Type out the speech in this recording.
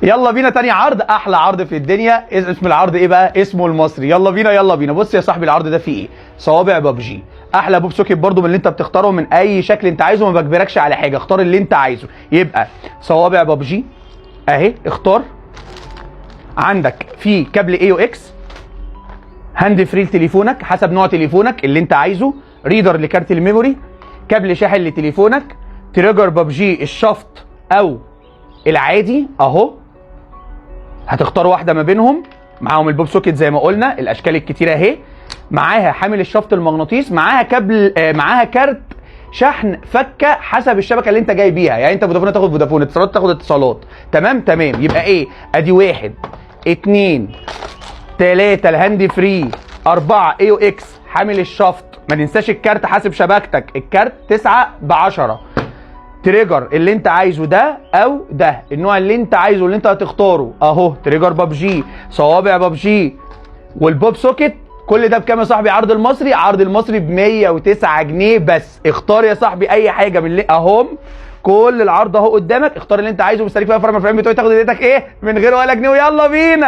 يلا بينا تاني عرض، احلى عرض في الدنيا. اسم العرض ايه بقى؟ اسمه المصري. يلا بينا يلا بينا. بص يا صاحبي، العرض ده فيه ايه؟ صوابع ببجي. احلى بوب سوكيت برضو من اللي انت بتختاره من اي شكل انت عايزه، ما بجبركش على حاجه، اختار اللي انت عايزه. يبقى صوابع ببجي اهي، اختار. عندك في كابل اي او اكس، هاند فري لتليفونك حسب نوع تليفونك اللي انت عايزه، ريدر لكارت الميموري، كابل شاحن لتليفونك، تريجر ببجي الشفط او العادي اهو، هتختار واحده ما بينهم. معاهم البوب سوكيت زي ما قلنا، الاشكال الكتيره اهي، معاها حامل الشفط المغناطيس، معاها كابل معاها كارت شحن فكه حسب الشبكه اللي انت جاي بيها. يعني انت فودافون تاخد فودافون، اتصالات تاخد اتصالات. تمام. يبقى ايه؟ ادي 1 2 3 الهاند فري، 4 اي او اكس حامل الشفط، ما ننساش الكارت حاسب شبكتك، الكارت 9 ب 10. تريجر اللي انت عايزه ده او ده، النوع اللي انت عايزه اللي انت هتختاره اهو، تريجر ببجي، صوابع ببجي، والبوب سوكيت. كل ده بكام يا صاحبي؟ عرض المصري، عرض المصري ب 109 جنيه بس. اختار يا صاحبي اي حاجه من اللي اهم، كل العرض اهو قدامك، اختار اللي انت عايزه. مستنيك بقى في الفريم بتوعي تاخد ايدك ايه من غير ولا جنيه. ويلا بينا.